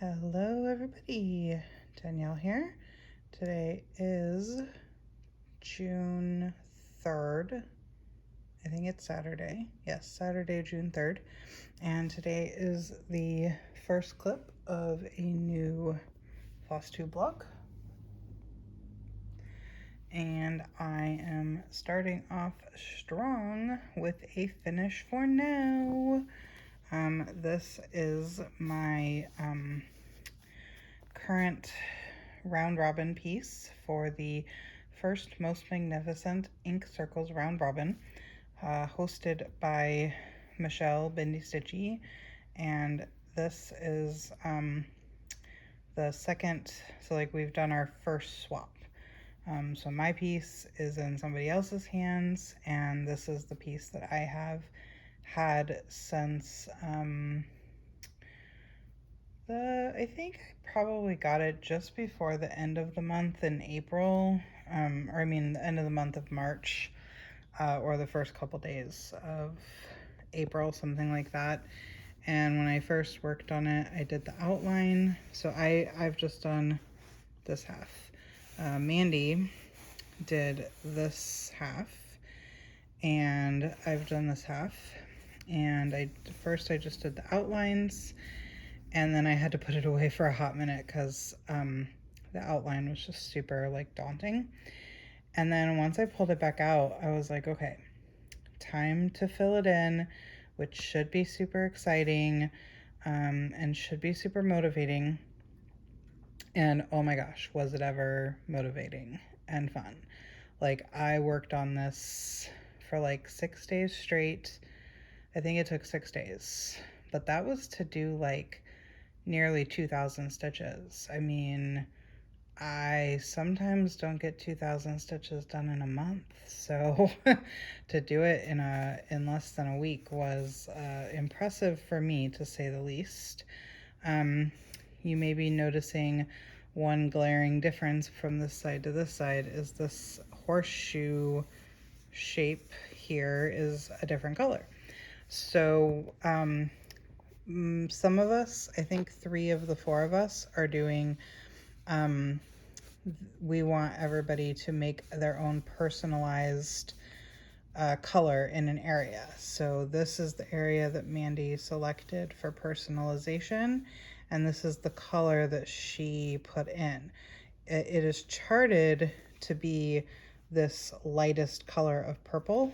Hello everybody, Danielle here. Today is June 3rd. I think it's Saturday. Yes, Saturday, June 3rd. And today is the first clip of a new Flosstube blog. And I am starting off strong with a finish for now. This is my current round robin piece for the first Most Magnificent Ink Circles round robin, hosted by Michelle Bendy Stitchy, and this is the second, so like we've done our first swap. So my piece is in somebody else's hands, and this is the piece that I have had since I think I probably got it just before the end of the month in April, or I mean the end of the month of March, or the first couple days of April, something like that. And when I first worked on it, I did the outline. So I've just done this half. Mandy did this half, and I've done this half. And first I just did the outlines, and then I had to put it away for a hot minute because the outline was just super like daunting. And then once I pulled it back out, I was like, okay, time to fill it in, which should be super exciting and should be super motivating. And oh my gosh, was it ever motivating and fun. Like, I worked on this for like 6 days straight. I think it took 6 days, but that was to do like nearly 2,000 stitches. I mean, I sometimes don't get 2,000 stitches done in a month, so to do it in less than a week was impressive for me, to say the least. You may be noticing one glaring difference from this side to this side is this horseshoe shape here is a different color. So some of us, I think 3 of the 4 of us, are doing, we want everybody to make their own personalized color in an area. So this is the area that Mandy selected for personalization, and this is the color that she put in. It is charted to be this lightest color of purple,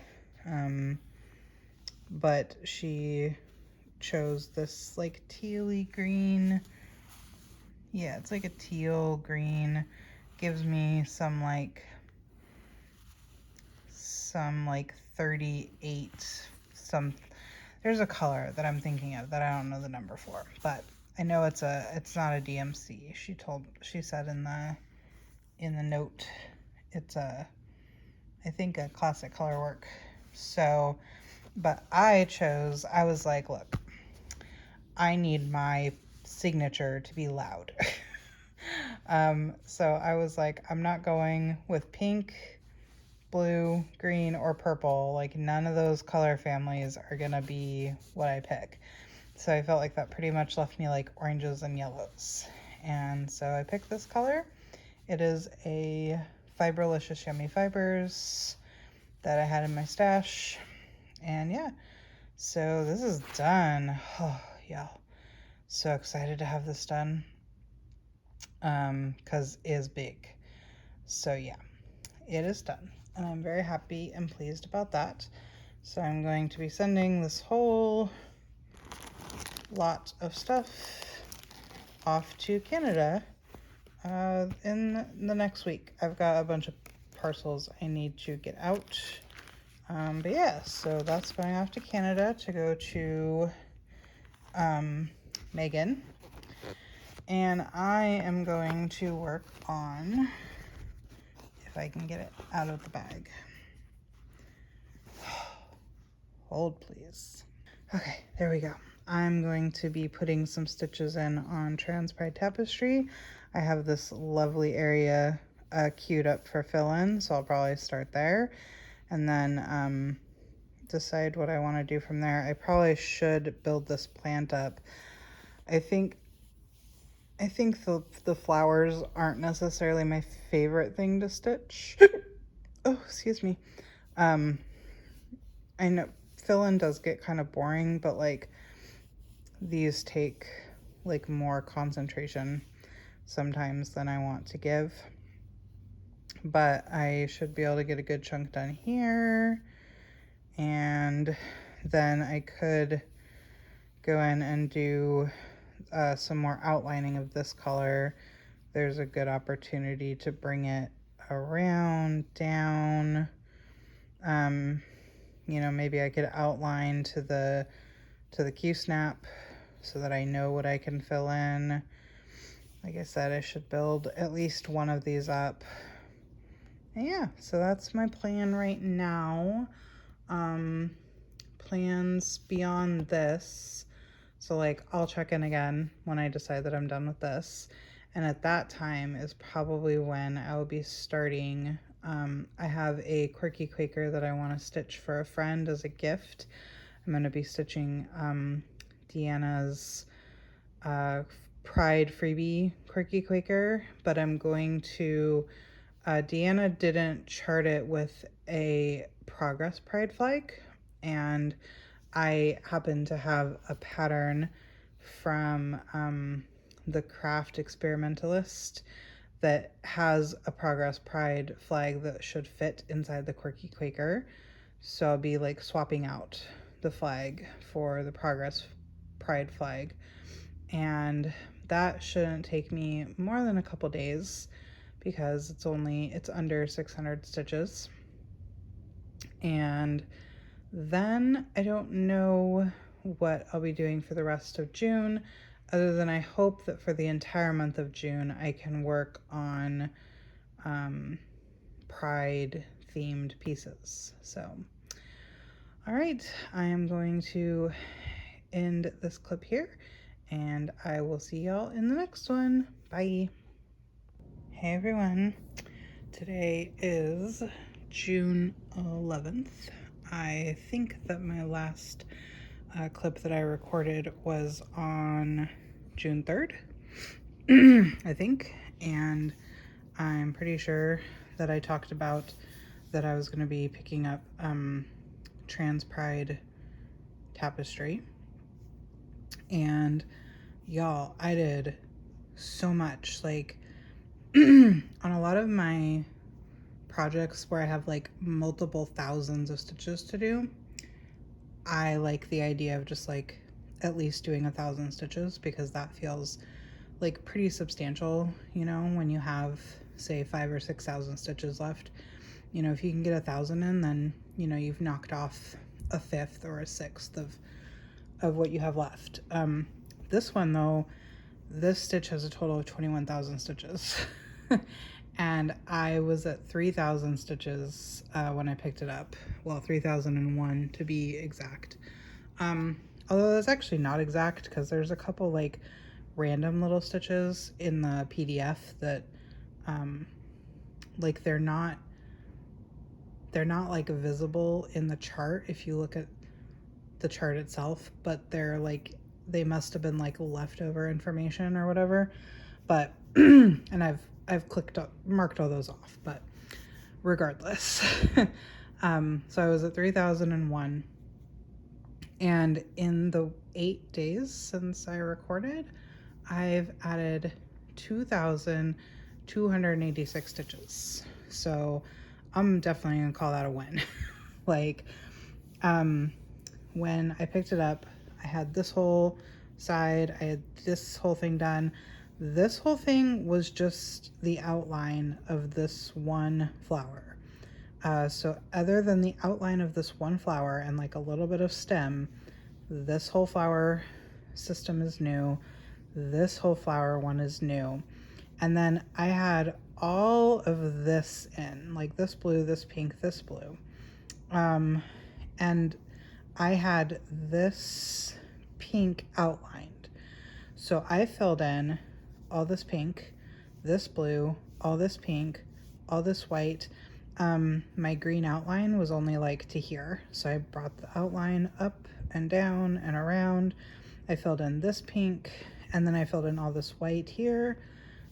but she chose this like tealy green. Yeah, it's like a teal green. Gives me some like 38, there's a color that I'm thinking of that I don't know the number for, but I know it's not a DMC. She said in the note it's I think a classic color work. So, but I was like, look, I need my signature to be loud. So I was like, I'm not going with pink, blue, green, or purple. Like, none of those color families are gonna be what I pick. So I felt like that pretty much left me like oranges and yellows. And so I picked this color. It is a Fiberlicious Yummy Fibers that I had in my stash. And yeah, so this is done. Oh, yeah. So excited to have this done. Because it is big. So yeah, it is done. And I'm very happy and pleased about that. So I'm going to be sending this whole lot of stuff off to Canada in the next week. I've got a bunch of parcels I need to get out. But yeah, so that's going off to Canada to go to Megan. And I am going to work on, if I can get it out of the bag. Hold, please. Okay, there we go. I'm going to be putting some stitches in on Trans Pride Tapestry. I have this lovely area queued up for fill-in, so I'll probably start there and then decide what I want to do from there. I probably should build this plant up. I think I think the flowers aren't necessarily my favorite thing to stitch. Oh, excuse me. Um, I know fill-in does get kind of boring, but like these take like more concentration sometimes than I want to give. But I should be able to get a good chunk done here. And then I could go in and do some more outlining of this color. There's a good opportunity to bring it around, down. You know, maybe I could outline to the Q-snap so that I know what I can fill in. Like I said, I should build at least one of these up. And yeah, so that's my plan right now. Plans beyond this. So like I'll check in again when I decide that I'm done with this. And at that time is probably when I will be starting. I have a quirky Quaker that I want to stitch for a friend as a gift. I'm going to be stitching Deanna's Pride freebie quirky Quaker, but I'm going to, Deanna didn't chart it with a progress pride flag, and I happen to have a pattern from the Craft Experimentalist that has a progress pride flag that should fit inside the quirky Quaker. So I'll be like swapping out the flag for the progress pride flag, and that shouldn't take me more than a couple days because it's under 600 stitches. And then I don't know what I'll be doing for the rest of June, other than I hope that for the entire month of June I can work on Pride themed pieces. So, all right, I am going to end this clip here, and I will see y'all in the next one. Bye. Hey everyone, today is June 11th. I think that my last clip that I recorded was on June 3rd, I think, and I'm pretty sure that I talked about that I was going to be picking up Trans Pride tapestry, and y'all, I did so much. Like on a lot of my projects where I have like multiple thousands of stitches to do, I like the idea of just like at least doing 1,000 stitches, because that feels like pretty substantial, you know, when you have say 5,000 or 6,000 stitches left. You know, if you can get 1,000 in, then you know you've knocked off a fifth or a sixth of what you have left. This one though, this stitch has a total of 21,000 stitches. And I was at 3,000 stitches when I picked it up. Well, 3,001 to be exact. Although that's actually not exact, because there's a couple like random little stitches in the PDF that like they're not like visible in the chart if you look at the chart itself, but they're like, they must have been like leftover information or whatever. But and I've marked all those off, but regardless. So I was at 3,001, and in the 8 days since I recorded, I've added 2,286 stitches. So I'm definitely gonna call that a win. Like, when I picked it up, I had this whole side, I had this whole thing done. This whole thing was just the outline of this one flower. So other than the outline of this one flower and like a little bit of stem, this whole flower system is new. This whole flower one is new. And then I had all of this in, like this blue, this pink, this blue. And I had this pink outlined. So I filled in all this pink, this blue, all this pink, all this white. My green outline was only like to here, so I brought the outline up and down and around. I filled in this pink And then I filled in all this white here.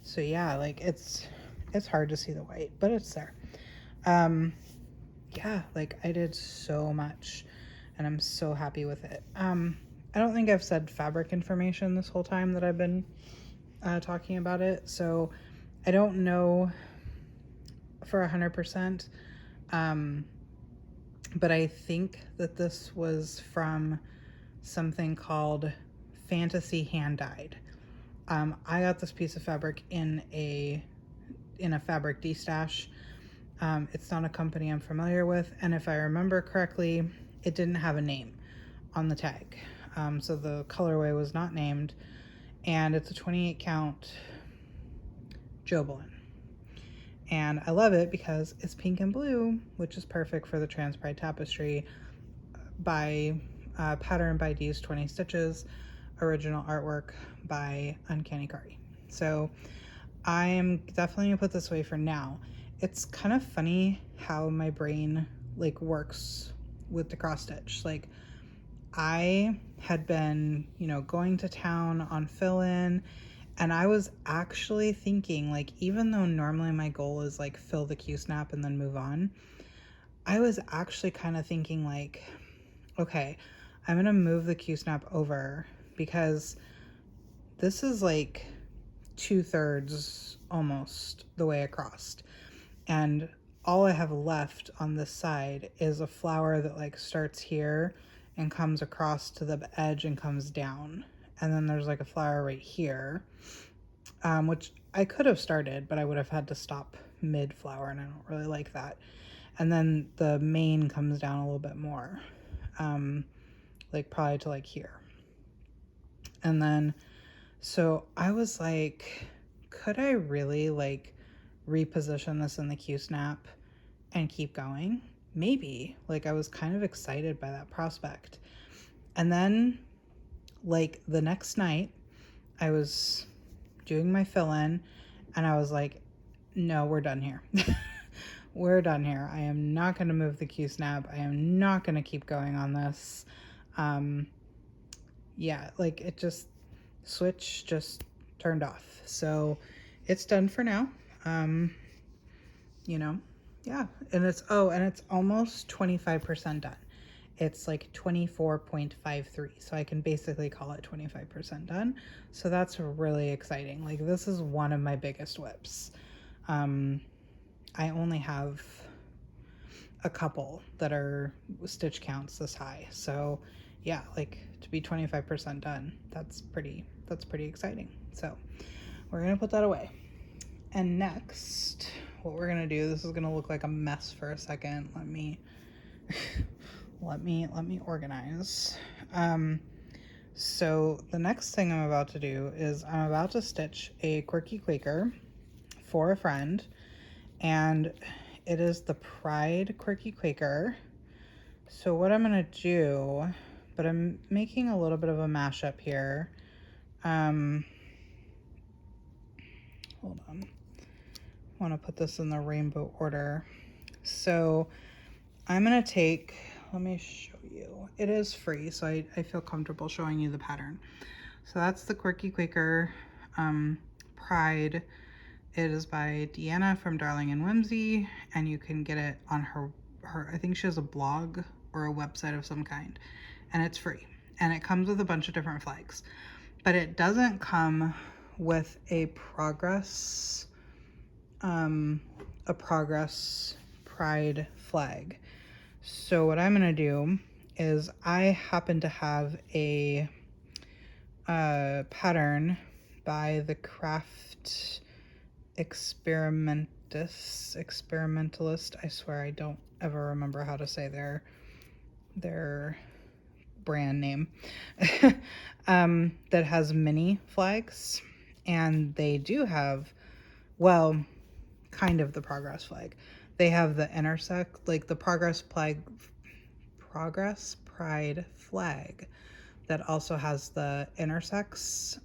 So yeah, like it's hard to see the white, but it's there. Yeah, like I did so much and I'm so happy with it. I don't think I've said fabric information this whole time that I've been talking about it. So I don't know for 100%. But I think that this was from something called Fantasy Hand Dyed. I got this piece of fabric in a fabric destash. It's not a company I'm familiar with, and if I remember correctly, it didn't have a name on the tag. So the colorway was not named, and it's a 28 count Jobelan. And I love it because it's pink and blue, which is perfect for the Trans Pride tapestry by Pattern by D's 20 Stitches, original artwork by Uncanny Kari. So I am definitely gonna put this away for now. It's kind of funny how my brain like works with the cross stitch. Like I had been, going to town on fill-in, and I was actually thinking, like, even though normally my goal is like fill the Q-snap and then move on, I was actually kind of thinking like, okay, I'm gonna move the Q-snap over because this is like 2/3 almost the way across, and all I have left on this side is a flower that like starts here and comes across to the edge and comes down, and then there's like a flower right here, which I could have started, but I would have had to stop mid-flower, and I don't really like that. And then the mane comes down a little bit more, like probably to like here. And then, so I was like, could I really like reposition this in the Q-snap and keep going? Maybe. Like I was kind of excited by that prospect. And then like the next night I was doing my fill-in and I was like, no, we're done here. We're done here. I am not going to move the Q-snap. I am not going to keep going on this. Yeah, like it just, switch just turned off. So it's done for now. Yeah. And it's almost 25% done. It's like 24.53. So I can basically call it 25% done. So that's really exciting. Like this is one of my biggest whips. I only have a couple that are stitch counts this high. So yeah, like to be 25% done, that's pretty exciting. So we're gonna put that away. And next, what we're gonna do, this is gonna look like a mess for a second. Let me let me organize. So the next thing I'm about to do is I'm about to stitch a Quirky Quaker for a friend, and it is the Pride Quirky Quaker. So what I'm gonna do, but I'm making a little bit of a mashup here. Hold on. I want to put this in the rainbow order. So I'm gonna take, let me show you. It is free, so I feel comfortable showing you the pattern. So that's the Quirky Quaker Pride. It is by Deanna from Darling and Whimsy, and you can get it on her, I think she has a blog or a website of some kind, and it's free. And it comes with a bunch of different flags, but it doesn't come with a progress Pride flag. So what I'm gonna do is I happen to have a pattern by the Craft Experimentalist. I swear I don't ever remember how to say their brand name. That has mini flags, and they do have, well, kind of the progress flag. They have the intersect, like the progress Pride flag that also has the intersex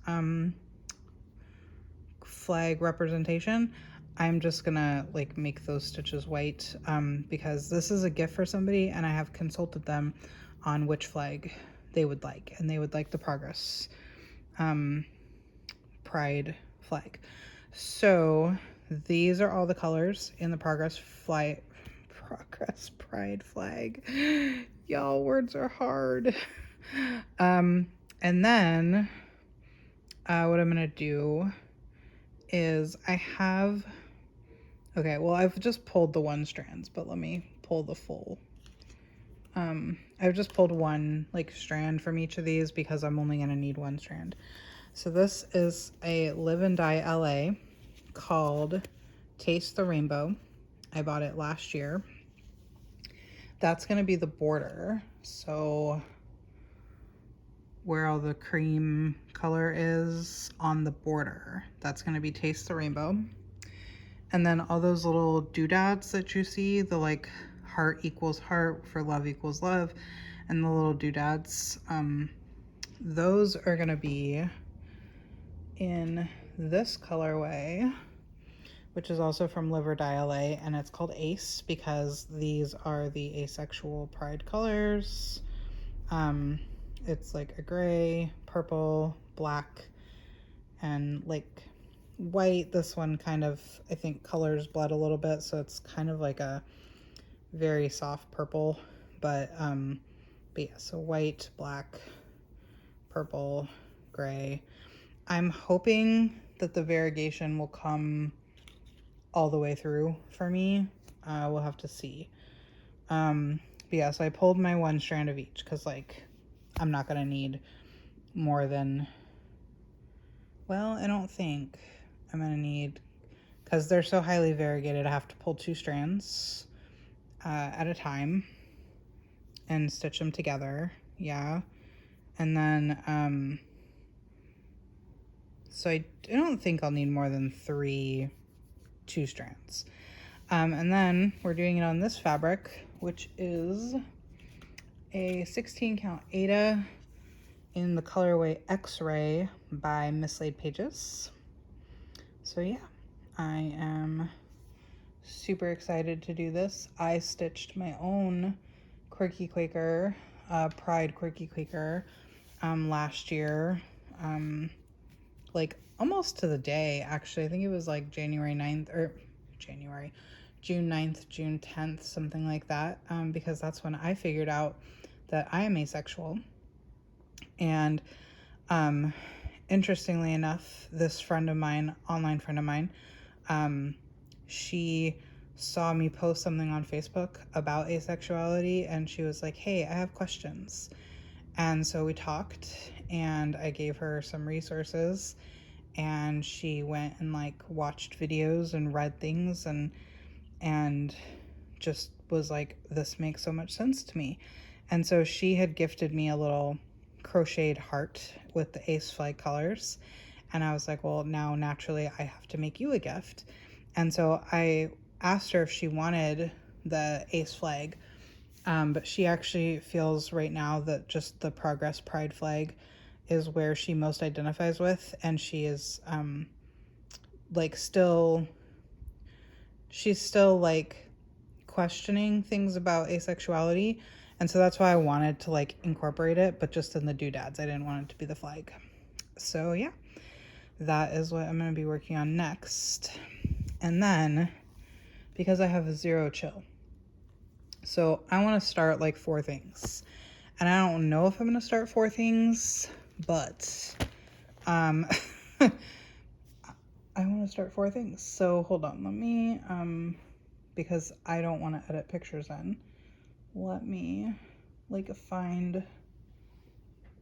flag representation. I'm just gonna like make those stitches white because this is a gift for somebody, and I have consulted them on which flag they would like, and they would like the progress pride flag. So these are all the colors in the Progress Pride flag. Y'all, words are hard. And then what I'm gonna do is I've just pulled the one strands, but let me pull the full. I've just pulled one like strand from each of these because I'm only gonna need one strand. So this is a Live and Die LA called Taste the Rainbow. I bought it last year. That's gonna be the border. So where all the cream color is on the border, that's gonna be Taste the Rainbow. And then all those little doodads that you see, the like heart equals heart for love equals love, and the little doodads, those are gonna be in this colorway, which is also from Live or Die LA, and it's called Ace because these are the asexual pride colors. It's like a gray, purple, black, and like white. This one kind of, I think, colors blood a little bit, so it's kind of like a very soft purple, but yeah, so white, black, purple, gray. I'm hoping that the variegation will come all the way through for me. We'll have to see. But yeah, so I pulled my one strand of each because like I'm not gonna need more than, well, I don't think I'm gonna need, because they're so highly variegated, I have to pull 2 strands at a time and stitch them together. Yeah. And then so I don't think I'll need more than 2 strands. And then we're doing it on this fabric, which is a 16 count Aida in the colorway X-Ray by Mislaid Pages. So yeah, I am super excited to do this. I stitched my own Quirky Quaker, Pride Quirky Quaker, last year, like almost to the day, actually. I think it was like June 9th, June 10th, something like that, because that's when I figured out that I am asexual. And interestingly enough, this friend of mine, online friend of mine, she saw me post something on Facebook about asexuality, and she was like, hey, I have questions. And so we talked, and I gave her some resources, and she went and like watched videos and read things and just was like, this makes so much sense to me. And so she had gifted me a little crocheted heart with the ace flag colors, and I was like, well, now naturally I have to make you a gift. And so I asked her if she wanted the ace flag, but she actually feels right now that just the Progress Pride flag is where she most identifies with, and she is like she's still like questioning things about asexuality, and so that's why I wanted to like incorporate it, but just in the doodads. I didn't want it to be the flag. So yeah, that is what I'm going to be working on next. And then because I have a 0 chill, so I want to start like 4 things, and I don't know if I'm going to start 4 things, but I want to start 4 things. So hold on, let me because I don't want to edit pictures in, let me like find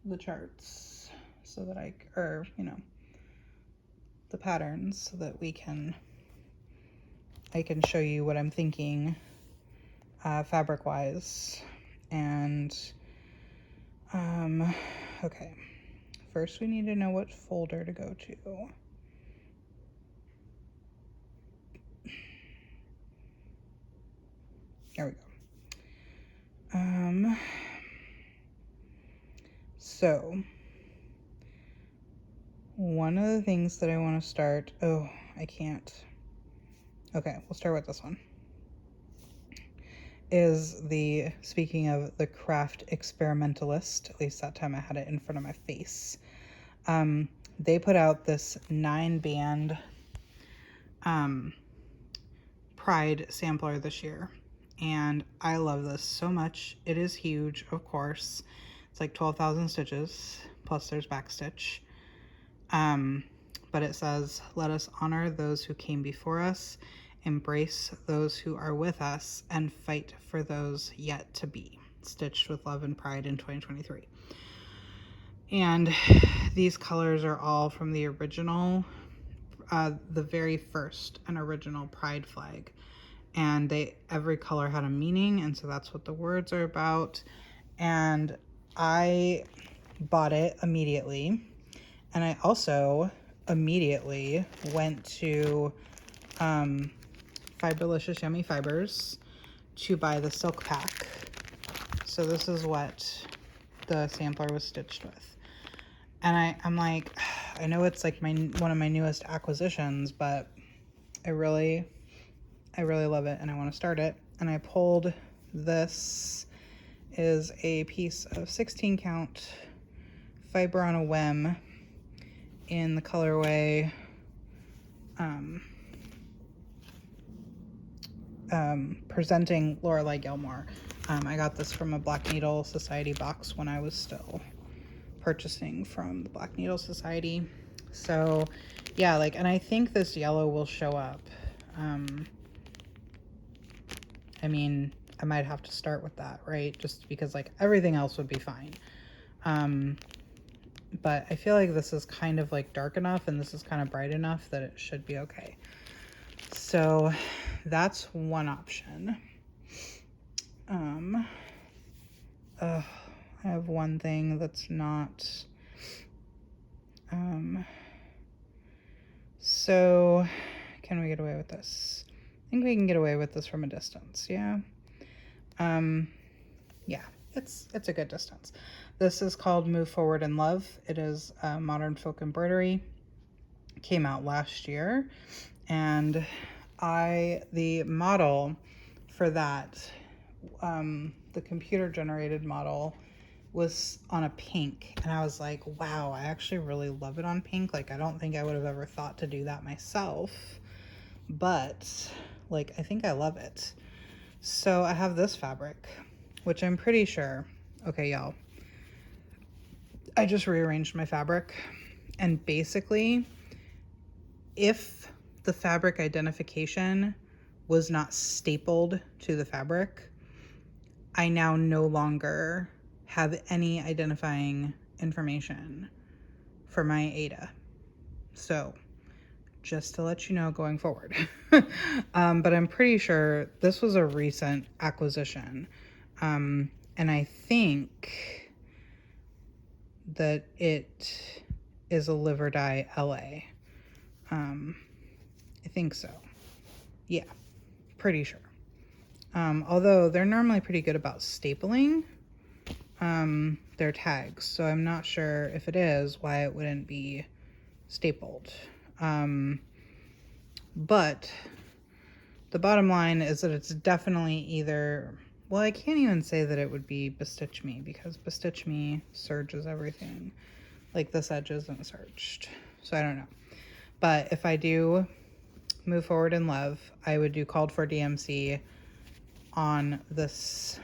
the charts so that or you know, the patterns, so that I can show you what I'm thinking fabric wise. And okay, first we need to know what folder to go to. There we go. So one of the things that I want to start, oh, I can't. Okay, we'll start with this one. Is speaking of the Craft Experimentalist, at least that time I had it in front of my face. they put out this 9-band Pride sampler this year, and I love this so much. It is huge, of course. It's like 12,000 stitches, plus there's backstitch. But it says, "Let us honor those who came before us, embrace those who are with us, and fight for those yet to be. Stitched with love and pride in 2023." And these colors are all from the original, the very first and original Pride flag. And every color had a meaning, and so that's what the words are about. And I bought it immediately, and I also immediately went to Fiberlicious Yummy Fibers to buy the silk pack. So this is what the sampler was stitched with. And I'm like, I know it's like one of my newest acquisitions, but I really love it and I want to start it. And I pulled, this is a piece of 16 count fiber on a whim in the colorway presenting Lorelei Gilmore. I got this from a Black Needle Society box when I was still purchasing from the Black Needle Society. So yeah, like, and I think this yellow will show up. I mean, I might have to start with that, right? Just because like everything else would be fine. But I feel like this is kind of like dark enough and this is kind of bright enough that it should be okay. So that's one option. I have one thing that's not, so can we get away with this? I think we can get away with this from a distance. Yeah. Yeah, it's a good distance. This is called Move Forward in Love. It is modern folk embroidery. Came out last year, and the model for that, the computer generated model, was on a pink, and I was like, wow, I actually really love it on pink. Like, I don't think I would have ever thought to do that myself, but like, I think I love it. So I have this fabric, which I'm pretty sure, okay, y'all, I just rearranged my fabric, and basically, if the fabric identification was not stapled to the fabric, I now no longer have any identifying information for my Ada. So just to let you know going forward. But I'm pretty sure this was a recent acquisition. And I think that it is a Live or Die LA. I think so. Yeah, pretty sure. Although they're normally pretty good about stapling their tags, so I'm not sure if it is why it wouldn't be stapled. But the bottom line is that it's definitely either, well, I can't even say that it would be Bestitch Me, because Bestitch Me serges everything. Like, this edge isn't serged, so I don't know. But if I do Move Forward in Love, I would do Called for DMC on this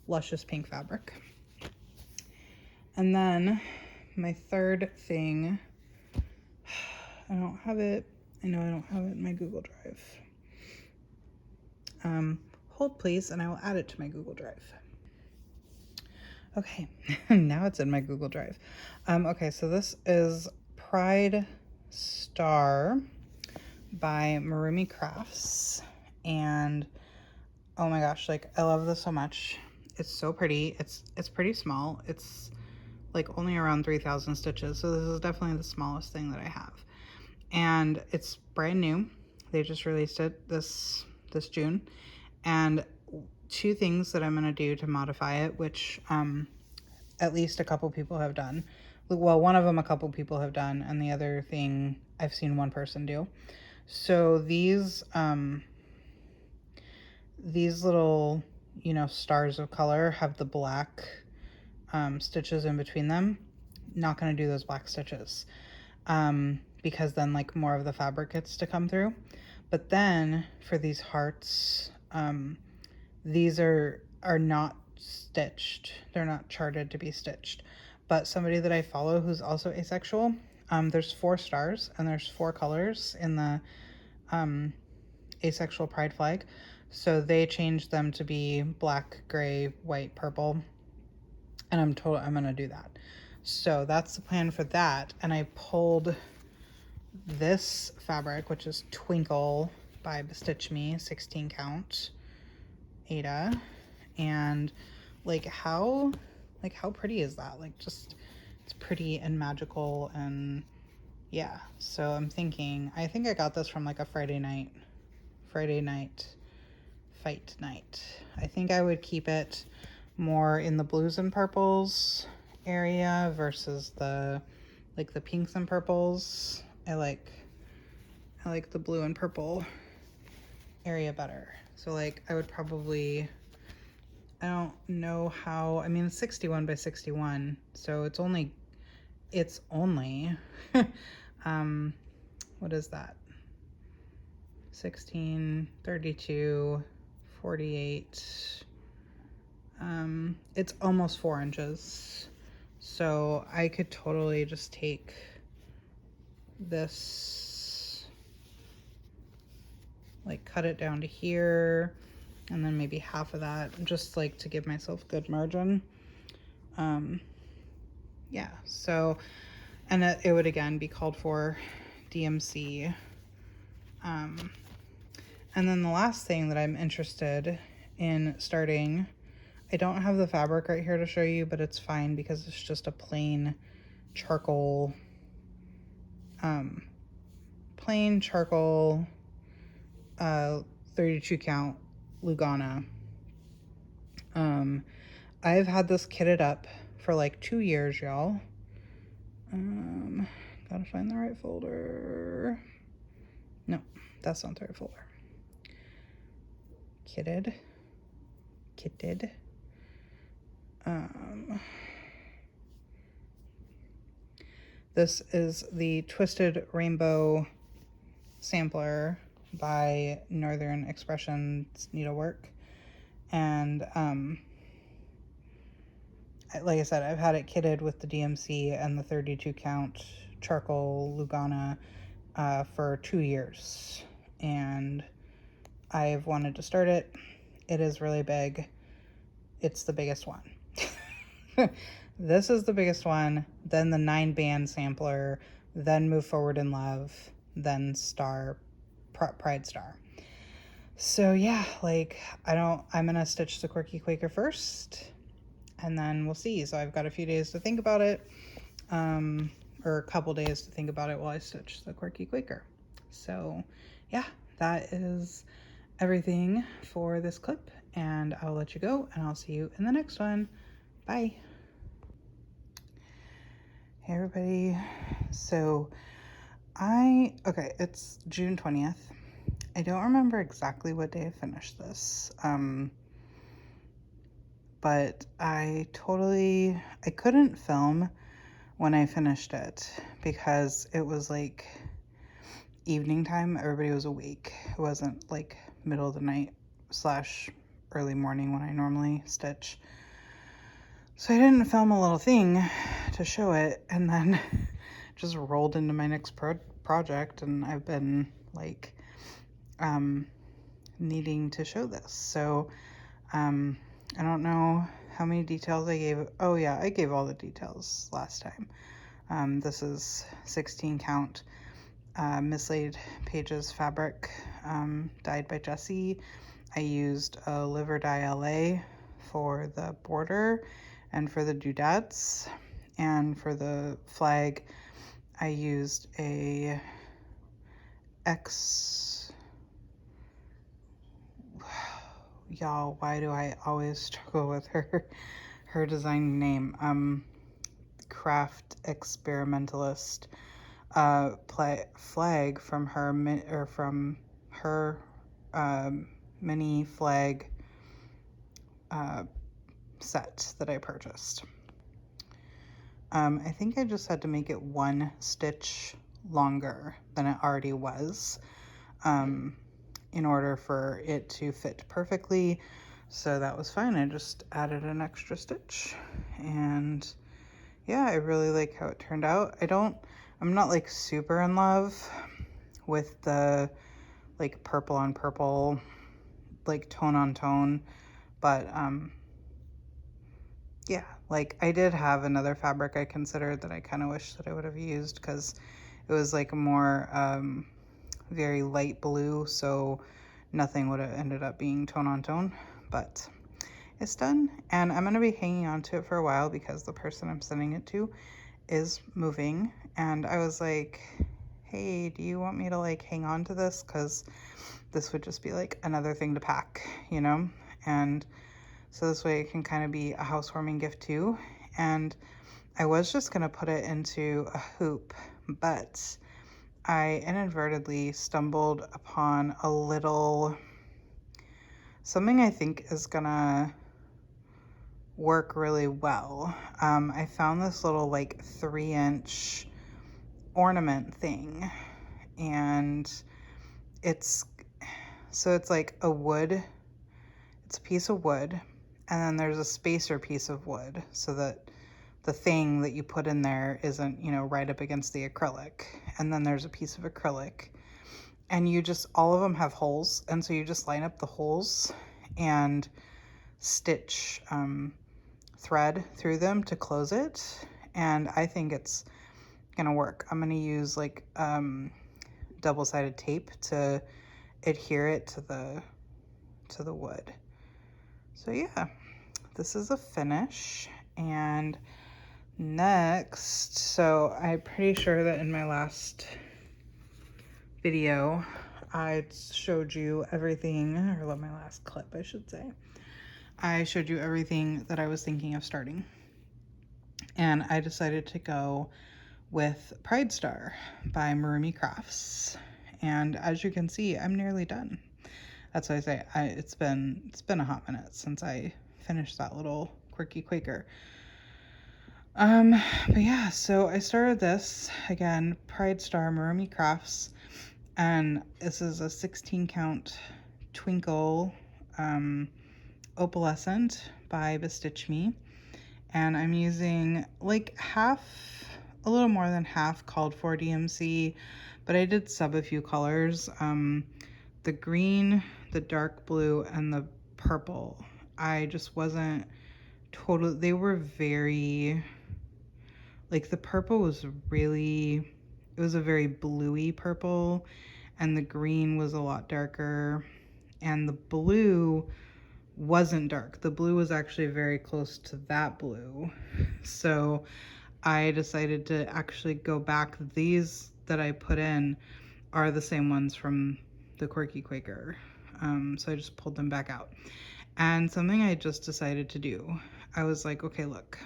luscious pink fabric. And then my third thing, I don't have it, I know I don't have it in my Google Drive. Hold please, and I will add it to my Google Drive. Okay, now it's in my Google Drive. Okay, so this is Pride Star by Marumi Crafts, and oh my gosh, like, I love this so much. It's so pretty. It's pretty small. It's like only around 3,000 stitches, so this is definitely the smallest thing that I have, and it's brand new. They just released it this June, and two things that I'm going to do to modify it, which at least a couple people have done. Well, one of them a couple people have done, and the other thing I've seen one person do. So these little, you know, stars of color have the black stitches in between them. Not going to do those black stitches. because then like more of the fabric gets to come through. But then for these hearts, these are not stitched. They're not charted to be stitched. But somebody that I follow who's also asexual, there's 4 stars and there's 4 colors in the asexual pride flag. So they changed them to be black, gray, white, purple. And I'm gonna do that. So that's the plan for that. And I pulled this fabric, which is Twinkle by Bestitch Me, 16 count Ada. And like how pretty is that? Like, just, it's pretty and magical. And yeah, so I'm thinking, I think I got this from like a Friday night fight night. I think I would keep it more in the blues and purples area versus the pinks and purples. I like the blue and purple area better. So like I would probably, I don't know how, I mean it's 61 by 61, so it's only what is that? 16, 32, 48. It's almost 4 inches. So I could totally just take this, like cut it down to here, and then maybe half of that, just like to give myself good margin. Yeah, so, and it would again be called for DMC. And then the last thing that I'm interested in starting, I don't have the fabric right here to show you, but it's fine because it's just a plain charcoal 32 count Lugana. I've had this kitted up for like 2 years, y'all. Gotta find the right folder. No, that's not the right folder. Kitted. This is the Twisted Rainbow sampler by Northern Expressions Needlework. And like I said, I've had it kitted with the DMC and the 32 count charcoal Lugana for 2 years. And I've wanted to start it. It is really big. It's the biggest one. This is the biggest one, then the 9-band sampler, then Move Forward in Love, then Pride Star. So yeah, like I'm gonna stitch the Quirky Quaker first, and then we'll see. So I've got a few days to think about it, or a couple days to think about it while I stitch the Quirky Quaker. So yeah, that is everything for this clip, and I'll let you go, and I'll see you in the next one. Bye. Hey everybody. So it's June 20th. I don't remember exactly what day I finished this. But I couldn't film when I finished it because it was like evening time. Everybody was awake. It wasn't like middle of the night / early morning when I normally stitch. So I didn't film a little thing to show it, and then just rolled into my next project, and I've been like needing to show this. So I don't know how many details I gave. Oh yeah, I gave all the details last time. This is 16 count mislaid pages fabric, dyed by Jessie. I used a Liver Dye LA for the border and for the doodads, and for the flag I used a y'all, why do I always struggle with her design name? Craft Experimentalist flag from her mini flag set that I purchased. I think I just had to make it 1 stitch longer than it already was, in order for it to fit perfectly. So that was fine. I just added an extra stitch, and yeah, I really like how it turned out. I'm not like super in love with the like purple on purple, like tone on tone, but yeah, like I did have another fabric I considered that I kind of wish that I would have used, because it was like a more very light blue, so nothing would have ended up being tone on tone. But it's done, and I'm going to be hanging on to it for a while because the person I'm sending it to is moving, and I was like, hey, do you want me to like hang on to this, because this would just be like another thing to pack, you know? And so this way it can kind of be a housewarming gift too. And I was just going to put it into a hoop, but I inadvertently stumbled upon a little something I think is gonna work really well. I found this little like 3-inch ornament thing, and it's like a wood, it's a piece of wood, and then there's a spacer piece of wood so that the thing that you put in there isn't, you know, right up against the acrylic. And then there's a piece of acrylic, and you just, all of them have holes, and so you just line up the holes and stitch thread through them to close it. And I think it's gonna work. I'm gonna use like double-sided tape to adhere it to the wood. So yeah, this is a finish. And next, so I'm pretty sure that in my last video I showed you everything, or my last clip I should say, I showed you everything that I was thinking of starting, and I decided to go with Pride Star by Marumi Crafts. And as you can see, I'm nearly done. That's why I say it's been a hot minute since I finished that little quirky Quaker. But yeah, so I started this again, Pride Star Marumi Crafts, and this is a 16 count twinkle opalescent by Bestitch Me, and I'm using like a little more than half called for DMC, but I did sub a few colors. The green, the dark blue, and the purple, I just wasn't totally, they were very, like the purple was really, it was a very bluey purple, and the green was a lot darker, and the blue wasn't dark. The blue was actually very close to that blue. So I decided to actually go back. These that I put in are the same ones from the Quirky Quaker. So I just pulled them back out. And something I just decided to do, I was like, okay, look,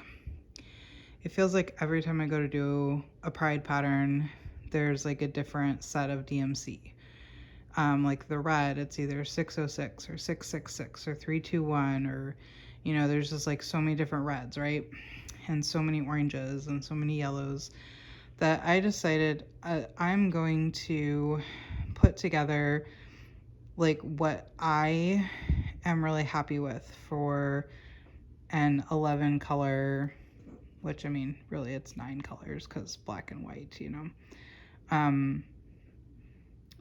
it feels like every time I go to do a pride pattern, there's like a different set of DMC. Like the red, it's either 606 or 666 or 321, or, you know, there's just like so many different reds, right? And so many oranges and so many yellows, that I decided I'm going to put together like what I am really happy with for an 11 color, which I mean, really it's 9 colors because black and white, you know.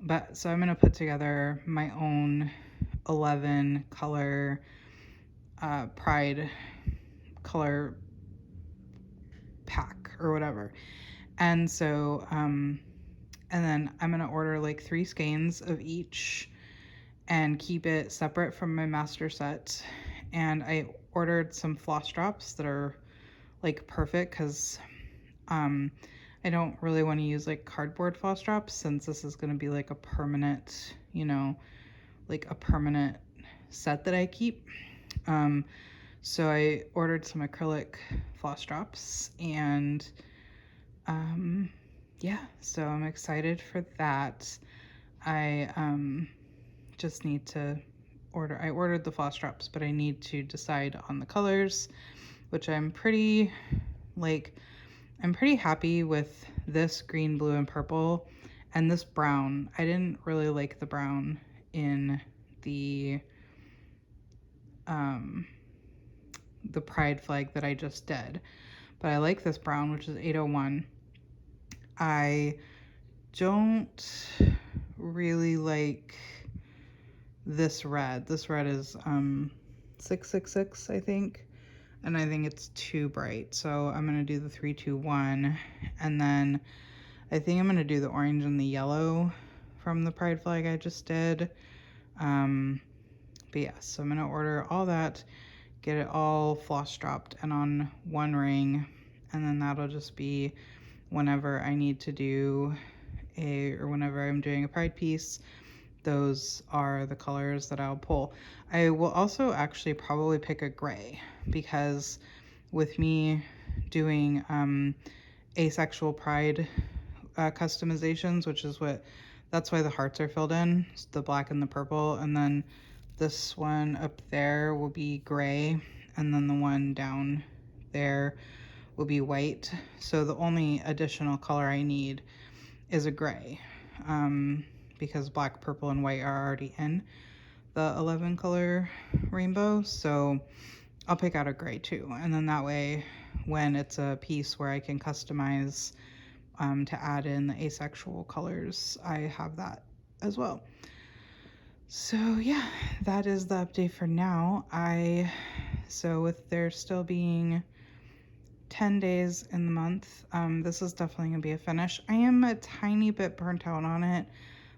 But so I'm going to put together my own 11 color pride color pack or whatever. And so and then I'm going to order like 3 skeins of each and keep it separate from my master set. And I ordered some floss drops that are like perfect, because I don't really want to use like cardboard floss drops, since this is going to be like a permanent, you know, like a permanent set that I keep. So I ordered some acrylic floss drops, and yeah, so I'm excited for that. I just need to I ordered the floss drops, but I need to decide on the colors, which I'm pretty like, I'm pretty happy with this green, blue, and purple, and this brown. I didn't really like the brown in the um, the pride flag that I just did, but I like this brown, which is 801. I don't really like this red. This red is 666, I think, and I think it's too bright. So I'm gonna do the 321, and then I think I'm gonna do the orange and the yellow from the pride flag I just did. But yeah, so I'm gonna order all that, get it all floss dropped and on one ring, and then that'll just be whenever I need to do or whenever I'm doing a pride piece, those are the colors that I'll pull. I will also actually probably pick a gray, because with me doing asexual pride customizations, which is that's why the hearts are filled in, the black and the purple, and then this one up there will be gray, and then the one down there will be white. So the only additional color I need is a gray, because black, purple, and white are already in the 11 color rainbow. So I'll pick out a gray too, and then that way when it's a piece where I can customize to add in the asexual colors, I have that as well. So yeah, that is the update for now. So with there still being 10 days in the month, this is definitely gonna be a finish. I am a tiny bit burnt out on it,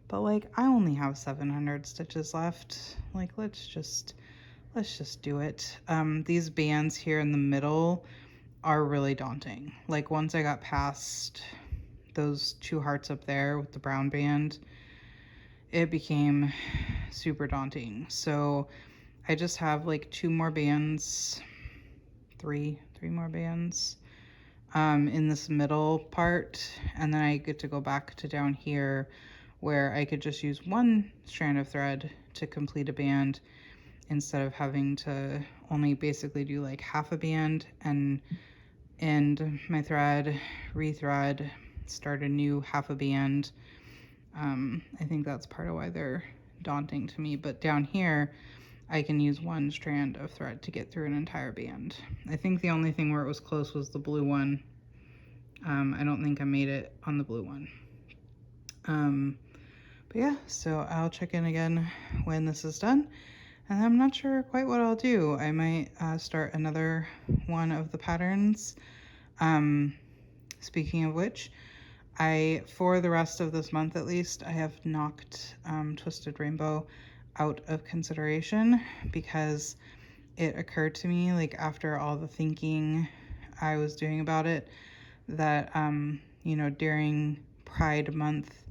but like I only have 700 stitches left. Like let's just do it. These bands here in the middle are really daunting. Like once I got past those two hearts up there with the brown band, it became super daunting. So I just have like two more bands, three more bands in this middle part, and then I get to go back to down here where I could just use one strand of thread to complete a band instead of having to only basically do like half a band and end my thread, rethread, start a new half a band. I think that's part of why they're daunting to me, but down here I can use one strand of thread to get through an entire band. I think the only thing where it was close was the blue one. I don't think I made it on the blue one. But yeah, so I'll check in again when this is done. And I'm not sure quite what I'll do. I might start another one of the patterns. Speaking of which, for the rest of this month at least, I have knocked Twisted Rainbow out of consideration, because it occurred to me, like after all the thinking I was doing about it, that during Pride Month,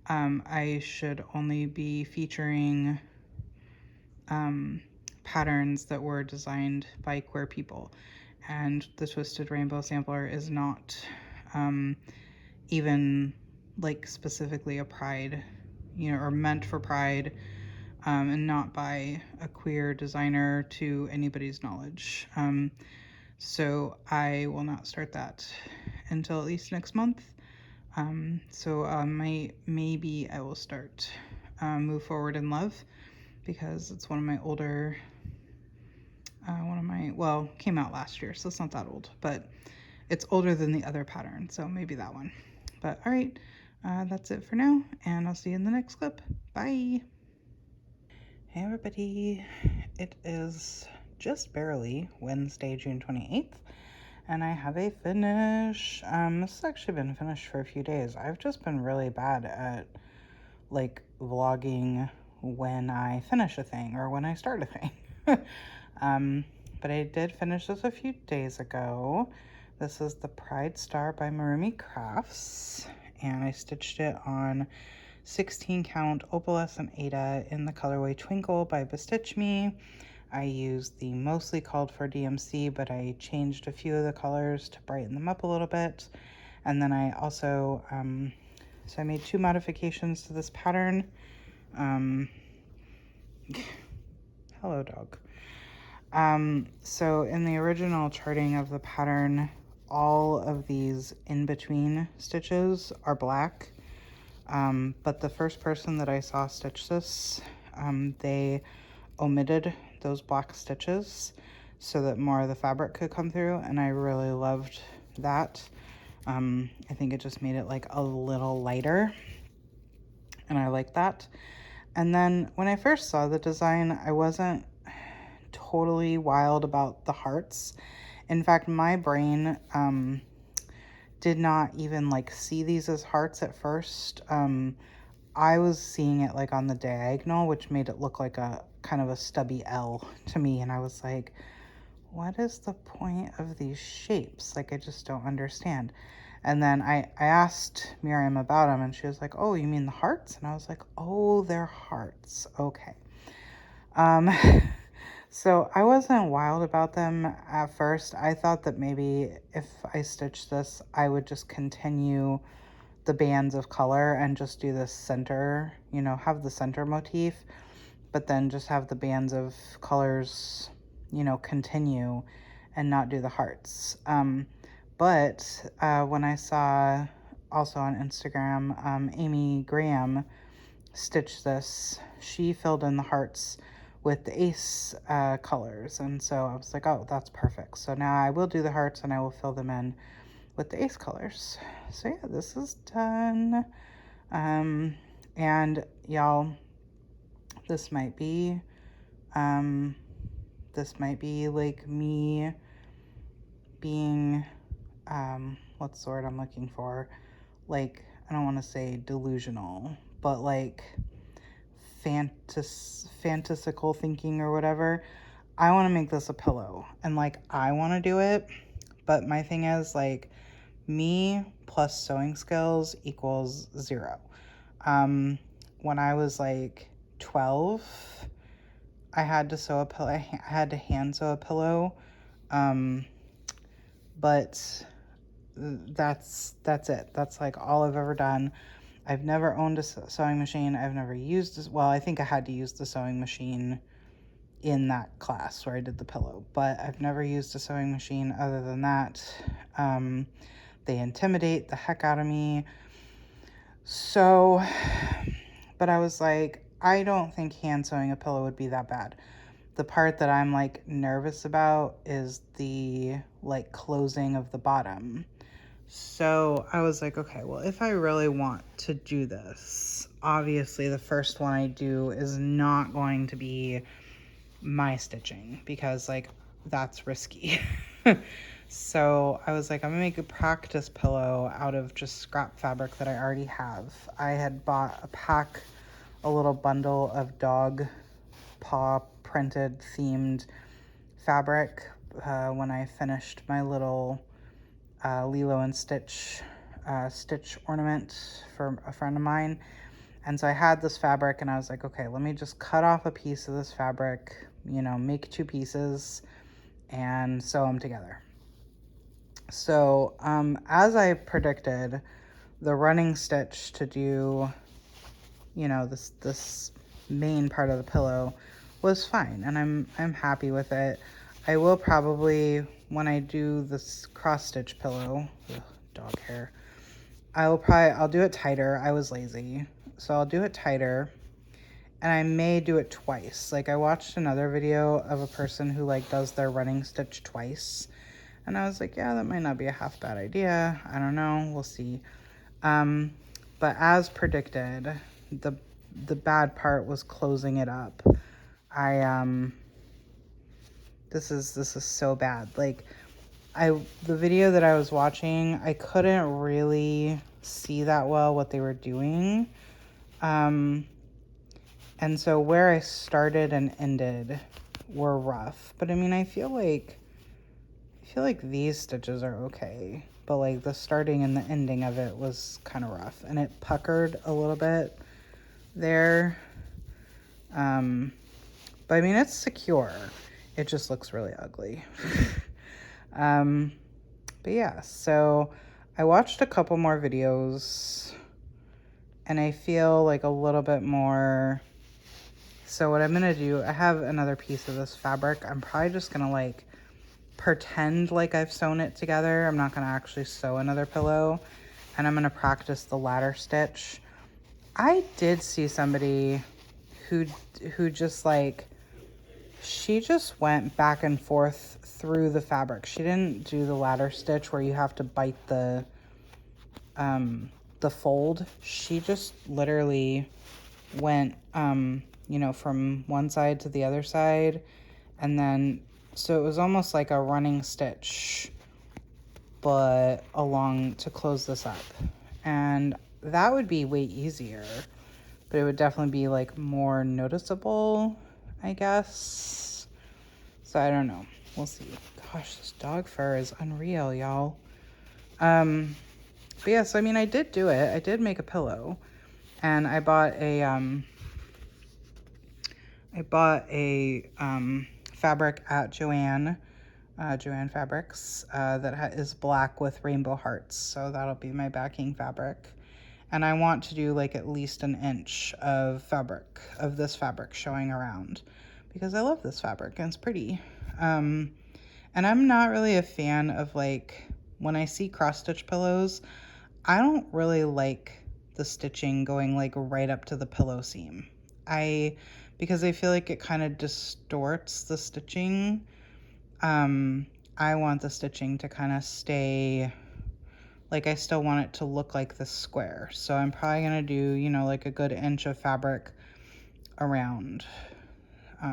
I should only be featuring patterns that were designed by queer people, and the Twisted Rainbow sampler is not even like specifically a pride, or meant for pride, and not by a queer designer to anybody's knowledge. So I will not start that until at least next month. So maybe I will start Move Forward in Love, because it's one of my older, came out last year, so it's not that old, but it's older than the other pattern, so maybe that one. But all right, that's it for now, and I'll see you in the next clip. Bye. Hey everybody, it is just barely Wednesday, June 28th, and I have a finish. This has actually been finished for a few days. I've just been really bad at like vlogging when I finish a thing or when I start a thing. But I did finish this a few days ago. This is the Pride Star by Marumi Crafts, and I stitched it on 16 count opalescent Aida in the colorway Twinkle by Bestitch Me. I used the mostly called for DMC, but I changed a few of the colors to brighten them up a little bit. And then I also, so I made two modifications to this pattern. Hello, dog. So in the original charting of the pattern, all of these in-between stitches are black. But the first person that I saw stitch this, they omitted those black stitches so that more of the fabric could come through, and I really loved that. I think it just made it like a little lighter, and I like that. And then when I first saw the design, I wasn't totally wild about the hearts. In fact, my brain did not even like see these as hearts at first. I was seeing it like on the diagonal, which made it look like a kind of a stubby L to me. And I was like, what is the point of these shapes? Like, I just don't understand. And then I asked Miriam about them, and she was like, oh, you mean the hearts? And I was like, oh, they're hearts. Okay. So I wasn't wild about them at first. I thought that maybe if I stitched this, I would just continue the bands of color and just do the center, you know, have the center motif, but then just have the bands of colors, you know, continue and not do the hearts. But when I saw also on Instagram, Amy Graham stitched this, she filled in the hearts with the ace colors, and so I was like, oh, that's perfect. So now I will do the hearts and I will fill them in with the ace colors. So yeah, this is done. And y'all, this might be like me being what's the word I'm looking for, like, I don't want to say delusional, but like fantasical thinking or whatever. I want to make this a pillow, and like I want to do it, but my thing is like me plus sewing skills equals 0. When I was like 12, I had to sew a pillow. I had to hand sew a pillow, but that's it. That's like all I've ever done. I've never owned a sewing machine. I've never used this. Well, I think I had to use the sewing machine in that class where I did the pillow, but I've never used a sewing machine other than that. They intimidate the heck out of me. So, but I was like, I don't think hand sewing a pillow would be that bad. The part that I'm like nervous about is the like closing of the bottom. So I was like, okay, well, if I really want to do this, obviously the first one I do is not going to be my stitching, because like that's risky. So I was like, I'm gonna make a practice pillow out of just scrap fabric that I already have. I had bought a little bundle of dog paw printed themed fabric when I finished my little Lilo and Stitch stitch ornament for a friend of mine. And so I had this fabric and I was like, okay, let me just cut off a piece of this fabric, you know, make 2 pieces and sew them together. So as I predicted, the running stitch to do, you know, this main part of the pillow was fine, and I'm happy with it. I will probably, when I do this cross stitch pillow, dog hair, I'll do it tighter. I was lazy, so I'll do it tighter, and I may do it twice. Like I watched another video of a person who like does their running stitch twice, and I was like, yeah, that might not be a half bad idea. I don't know, we'll see. But as predicted, the bad part was closing it up. This is so bad. Like the video that I was watching, I couldn't really see that well what they were doing. And so where I started and ended were rough. But I mean, I feel like these stitches are okay. But like the starting and the ending of it was kind of rough, and it puckered a little bit there. But I mean, it's secure. It just looks really ugly. But yeah, so I watched a couple more videos and I feel like a little bit more. So what I'm gonna do, I have another piece of this fabric. I'm probably just gonna like pretend like I've sewn it together. I'm not going to actually sew another pillow, and I'm going to practice the ladder stitch. I did see somebody who just like, she just went back and forth through the fabric. She didn't do the ladder stitch where you have to bite the fold. She just literally went, you know, from one side to the other side. And then, so it was almost like a running stitch, but along to close this up. And that would be way easier, but it would definitely be like more noticeable, I guess. So I don't know. We'll see. Gosh, this dog fur is unreal, y'all. But yeah, so I mean, I did do it. I did make a pillow, and I bought a fabric at Joann Fabrics that is black with rainbow hearts. So that'll be my backing fabric. And I want to do like at least an inch of fabric, of this fabric showing around, because I love this fabric and it's pretty. And I'm not really a fan of, like, when I see cross stitch pillows, I don't really like the stitching going like right up to the pillow seam. Because I feel like it kind of distorts the stitching. I want the stitching to kind of stay, like, I still want it to look like this square. So I'm probably gonna do, you know, like a good inch of fabric around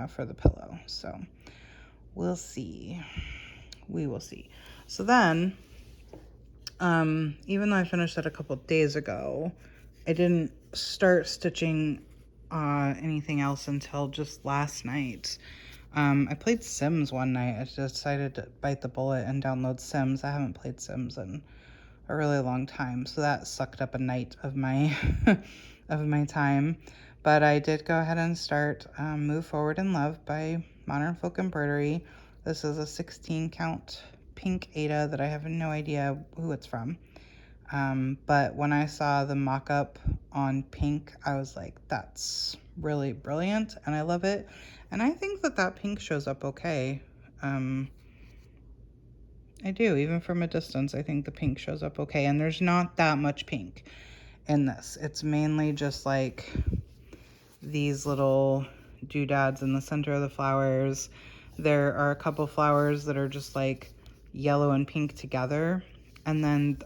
for the pillow. So we'll see. We will see. So then, even though I finished that a couple days ago, I didn't start stitching anything else until just last night. I played Sims one night. I decided to bite the bullet and download Sims. I haven't played Sims in a really long time, so that sucked up a night of my of my time. But I did go ahead and start Move Forward in Love by Modern Folk Embroidery. This is a 16 count pink Ada that I have no idea who it's from. But when I saw the mock-up on pink, I was like, that's really brilliant, and I love it. And I think that pink shows up okay. I do, even from a distance, I think the pink shows up okay. And there's not that much pink in this. It's mainly just like these little doodads in the center of the flowers. There are a couple flowers that are just like yellow and pink together, and then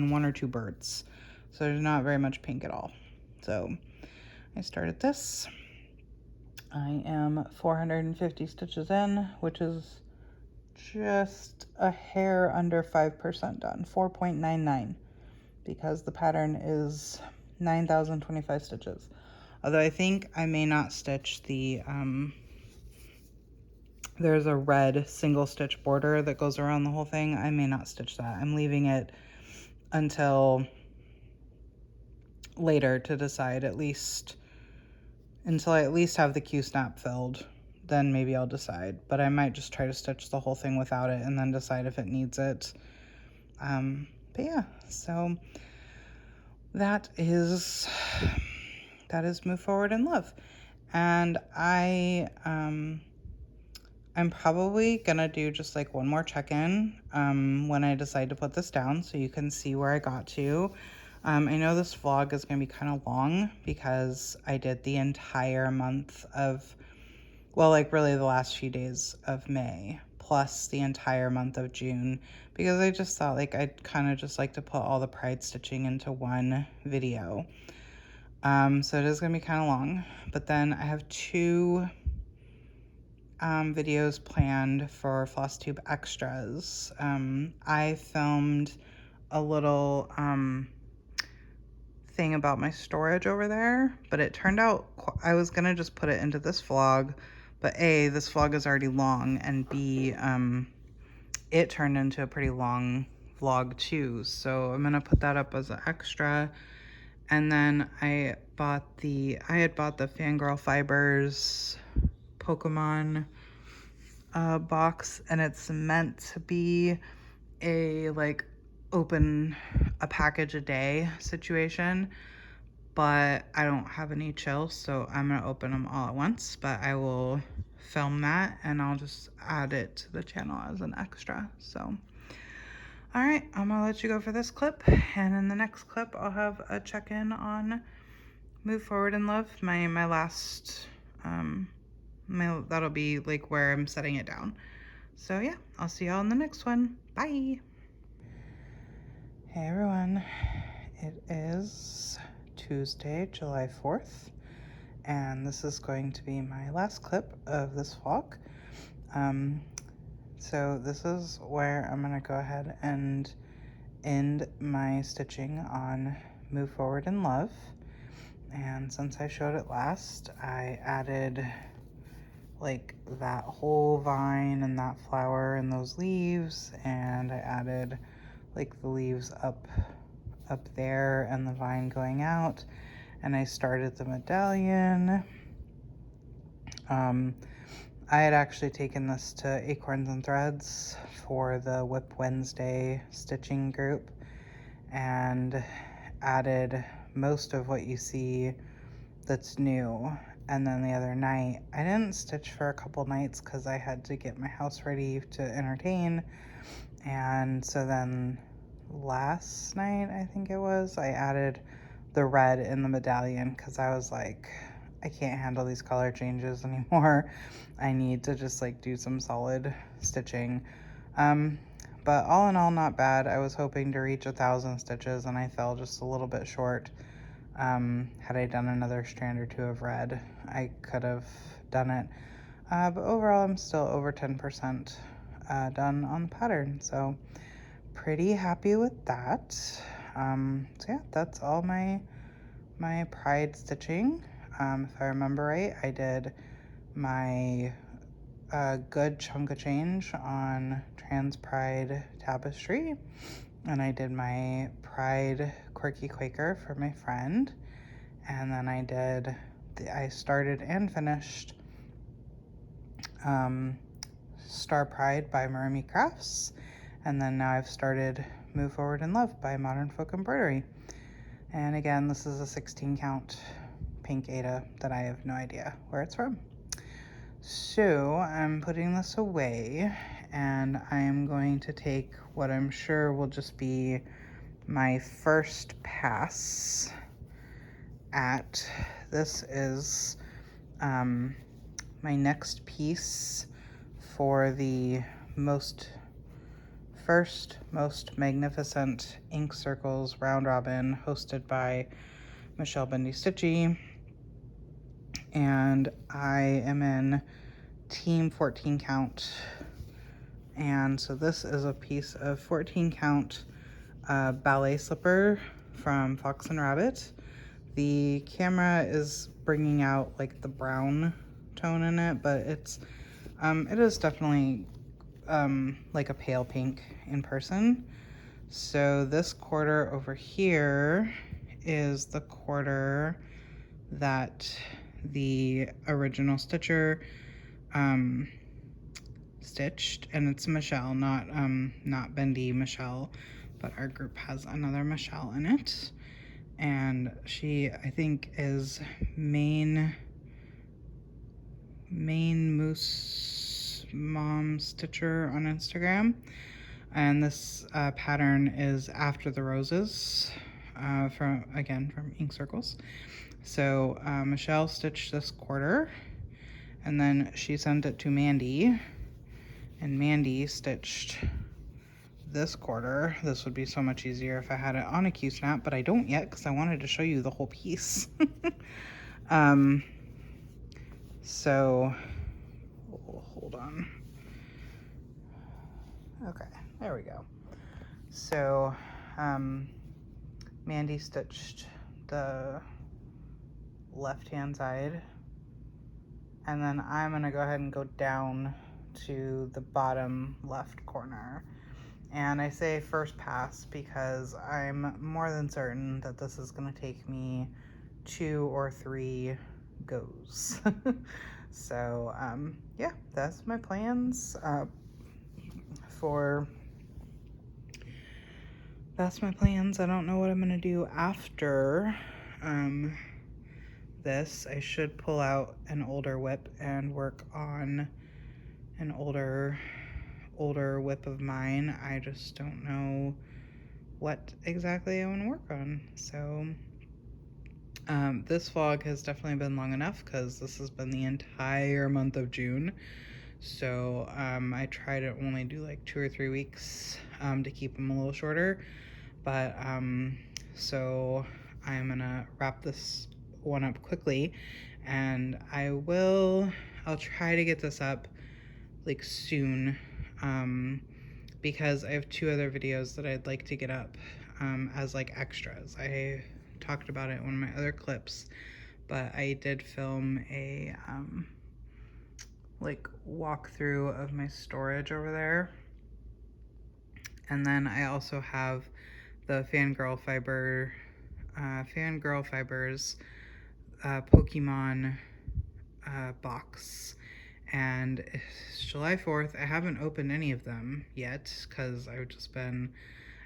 one or two birds. So there's not very much pink at all. So I started this. I am 450 stitches in, which is just a hair under 5% done, 4.99, because the pattern is 9,025 stitches. Although I think I may not stitch the, there's a red single stitch border that goes around the whole thing. I may not stitch that. I'm leaving it until later to decide, until I at least have the Q-snap filled. Then maybe I'll decide, but I might just try to stitch the whole thing without it and then decide if it needs it. But yeah, so that is Move Forward in Love. And I'm probably gonna do just like one more check-in when I decide to put this down, so you can see where I got to. I know this vlog is gonna be kind of long because I did the entire month of, well, like really the last few days of May, plus the entire month of June, because I just thought like I'd kind of just like to put all the pride stitching into one video. So it is going to be kind of long, but then I have two videos planned for Flosstube extras. I filmed a little thing about my storage over there, but it turned out I was going to just put it into this vlog. But A, this vlog is already long, and B, it turned into a pretty long vlog too. So I'm gonna put that up as an extra. And then I had bought the Fangirl Fibers Pokemon box, and it's meant to be a like open a package a day situation. But I don't have any chill, so I'm gonna open them all at once, but I will film that, and I'll just add it to the channel as an extra. So all right, I'm gonna let you go for this clip, and in the next clip I'll have a check-in on Move Forward in Love, my last that'll be like where I'm setting it down. So yeah, I'll see y'all in the next one. Bye. Hey everyone, it is Tuesday, July 4th, and this is going to be my last clip of this vlog. So this is where I'm gonna go ahead and end my stitching on Move Forward in Love. And since I showed it last, I added like that whole vine and that flower and those leaves, and I added like the leaves up there and the vine going out, and I started the medallion. I had actually taken this to Acorns and Threads for the Whip Wednesday stitching group and added most of what you see that's new. And then the other night, I didn't stitch for a couple nights because I had to get my house ready to entertain. And so then last night, I think it was, I added the red in the medallion because I was like, I can't handle these color changes anymore. I need to just like do some solid stitching. But all in all, not bad. I was hoping to reach 1,000 stitches and I fell just a little bit short. Had I done another strand or two of red, I could have done it. But overall, I'm still over 10% done on the pattern. So pretty happy with that. So yeah, that's all my pride stitching. If I remember right, I did my good chunk of change on Trans Pride Tapestry, and I did my Pride Quirky Quaker for my friend, and then I started and finished Star Pride by Marimi Crafts, and then now I've started Move Forward in Love by Modern Folk Embroidery. And again, this is a 16 count pink Aida that I have no idea where it's from. So I'm putting this away, and I'm going to take what I'm sure will just be my first pass at, this is my next piece for the most magnificent Ink Circles round robin hosted by Michelle Bendy Stitchy, and I am in team 14 count, and so this is a piece of 14 count ballet slipper from Fox and Rabbit. The camera is bringing out like the brown tone in it, but it is definitely like a pale pink in person. So this quarter over here is the quarter that the original stitcher stitched, and it's Michelle, not Bendy Michelle, but our group has another Michelle in it, and she, I think, is main Moose Mom Stitcher on Instagram. And this pattern is After the Roses, from Ink Circles. So Michelle stitched this quarter, and then she sent it to Mandy, and Mandy stitched this quarter. This would be so much easier if I had it on a Q-snap, but I don't yet because I wanted to show you the whole piece. So hold on. Okay, there we go. So Mandy stitched the left-hand side, and then I'm gonna go ahead and go down to the bottom left corner. And I say first pass because I'm more than certain that this is gonna take me 2 or 3 goes. So yeah, that's my plans I don't know what I'm gonna do after this. I should pull out an older whip and work on an older whip of mine. I just don't know what exactly I want to work on. So this vlog has definitely been long enough because this has been the entire month of June. So I try to only do like 2 or 3 weeks to keep them a little shorter. But so I'm gonna wrap this one up quickly, and I'll try to get this up like soon, because I have 2 other videos that I'd like to get up as like extras. I talked about it in one of my other clips, but I did film a like walkthrough of my storage over there. And then I also have the Fangirl Fibers Pokemon box. And it's July 4th. I haven't opened any of them yet because I've just been,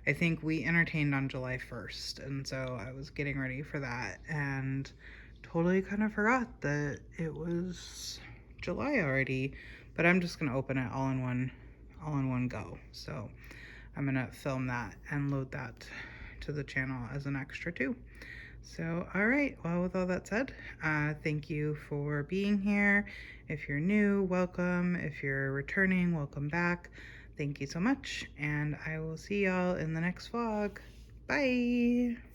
I think we entertained on July 1st, and so I was getting ready for that and totally kind of forgot that it was July already. But I'm just gonna open it all in one go. So I'm gonna film that and load that to the channel as an extra too. So, all right, well, with all that said, thank you for being here. If you're new, welcome. If you're returning, welcome back. Thank you so much, and I will see y'all in the next vlog. Bye!